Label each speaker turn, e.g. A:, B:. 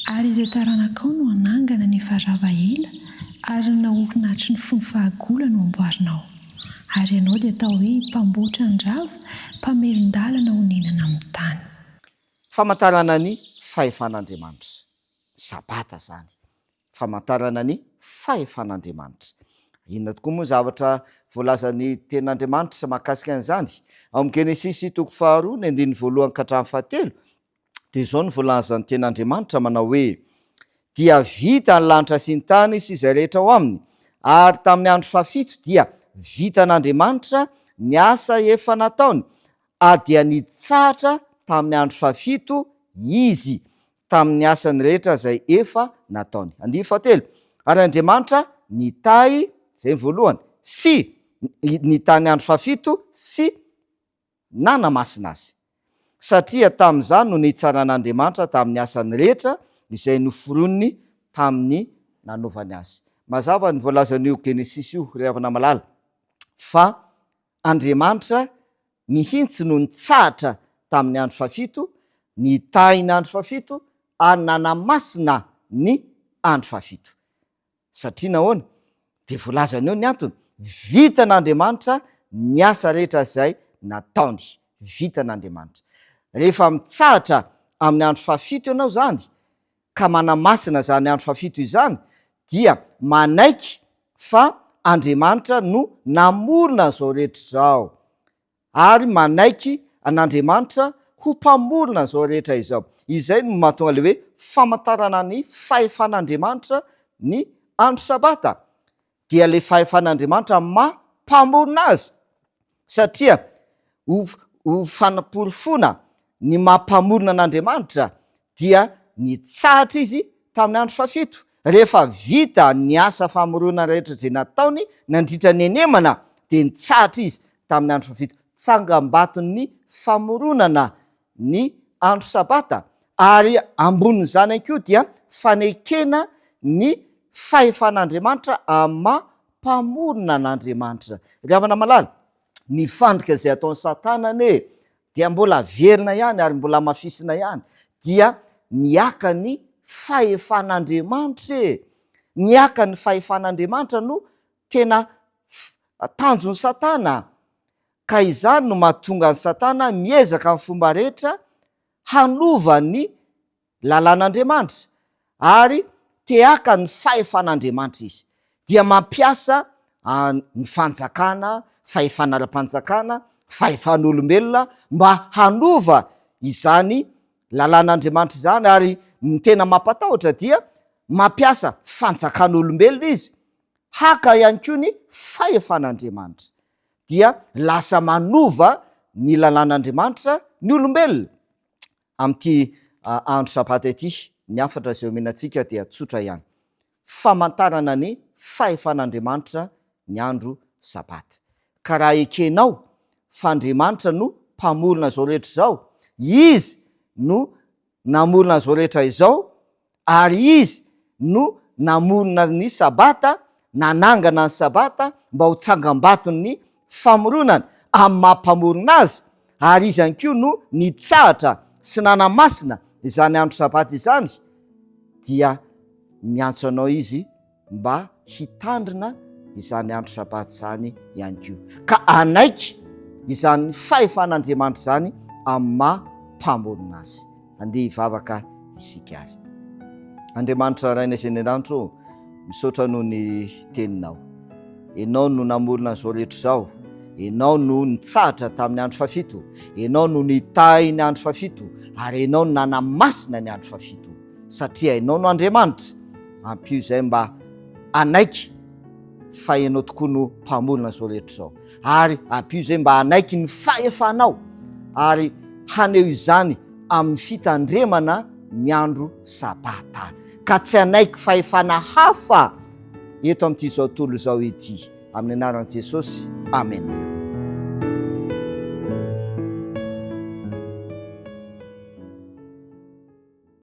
A: Ary izay taranakao no anangana ny varavaela ary naorinatry ny fony fahagola no amboarinao. Ary ianao dia atao hoe mpamboatra ny rava, mpamelon-dalana ho nenana amin'ny tany.
B: Famantarana ny fahefan'Andriamanitra. Sabata zany. Famantarana ny fahefan'Andriamanitra. Inona tokoa moa zavatra voalazan'ny ten'Andriamanitra mahakasika an'izany? Ao amin'ny Genesisy 2:1-7 dia izao ny voalazan'ny ten'Andriamanitra manao hoe: dia vita ny lanitra sy ny tany sy izay rehetra ao aminy, ary tamin'ny andro fafito dia vitan'Andriamanitra ny asa efa nataony, dia nitsahatra tamin'ny andro fafito izy tamin'ny asany rehetra izay efa nataony. 7. Ary Andriamanitra nitahy, izay ny voalohany, sy nitahy ny andro fafito sy nanamasina azy. Satria tamin'izany no nitsaran'Andriamanitra tamin'ny asany rehetra izay noforoniny tamin'ny nanaovany azy. Mazava ny voalazan'io Genesisy io, ry havana malala, fa Andriamanitra mihitsy no nitsahatra tamin'ny andro fafito, nitahy ny andro fafito, ary nanamasina ny andro fafito. Satria nahoana? Dia voalazany eo ny antony: vitan'Andriamanitra ny asa rehetra izay nataony. Vitan'Andriamanitra. Rehefa mitsahatra amin'ny andro fafito ianao zany, ka manamasina zany andro fafito izany, dia manaiky fa Andriamanitra no namorona zao rehetra izao, ary manaiky an'Andriamanitra ho mpamorona zao rehetra izao. Izay no mahatonga le hoe famantarana ny fahefan'Andriamanitra ny andro sabata. Dia le fahefan'Andriamanitra mampamorona azy, satria ho fanaporofona ny mampamorona an'Andriamanitra dia nitsahatra izy tamin'ny andro fafito. Rehefa vita ny asa famorona rehetra izay nataony nandritra ny enemana, dia nitsahatra izy tamin'ny andro fafito, tsangam-baton'ny famoronana ny andro sabata. Ary ambonin'izany ihany koa dia fanekena ny fahefan'Andriamanitra amin'ny mampamorona an'Andriamanitra. Ry havana malala, ny fandrika izay ataon'ny Satanany dia mbola verina ihany ary mbola mafisina ihany, dia niaka ny fahefan'Andriamanitra. Niaka ny fahefan'Andriamanitra no tena tanjon'ny Satana. Ka izany no mahatonga ny Satana miezaka amin'ny fomba rehetra hanova ny lalàn'Andriamanitra, ary teaka ny fahefan'Andriamanitra izy. Dia mampiasa ny fanjakana, fahefan'ara-panjakana, fahefan'olombelona mba hanova izany lalàn'Andriamanitra izany. Ary ny tena mampatahotra dia mampiasa fanjakan'olombelona izy haka ihany koa ny fahefan'Andriamanitra, dia lasa manova ny lalàn'Andriamanitra ny olombelona. Amin'ity andro sabata ity, ny afatra izay omenantsika dia tsotra ihany: famantarana ny fahefan'Andriamanitra ny andro sabata. Ka raha ekenao fa Andriamanitra no mpamorona zao rehetra izao, izy no namorona zao rehetra izao, ary izy no namorona ny sabata, nanangana ny sabata mba ho tsangam-baton'ny famoronana amin'ny mampamorona azy, ary izy ihany koa no nitsahatra sy nanamasina izany andro sabata izany, dia miantso anao izy mba hitandrina izany andro sabata izany ihany koa, ka anaiky izany fahefan'Andriamanitra izany amin'ny mampamorona azy. Andeha hivavaka isika azy. Andriamanitra raina izay ny an-danitro, misaotra noho ny teninao. Ianao no namorona zao rehetra izao, ianao no nitsahatra tamin'ny andro fafito, ianao no nitahy ny andro fafito, ary ianao no nanamasina ny andro fafito, satria ianao no Andriamanitra. Ampio izay mba anaiky fa ianao tokoa no mpamorona zao rehetra izao, ary ampio izay mba anaiky ny fahefanao, ary haneo izany amin'ny fitandremana ny andro sabata, ka tsy anaiky fahefana hafa eto amin'ity zao tontolo izao ity. Amin'ny anaran'i Jesosy, amen.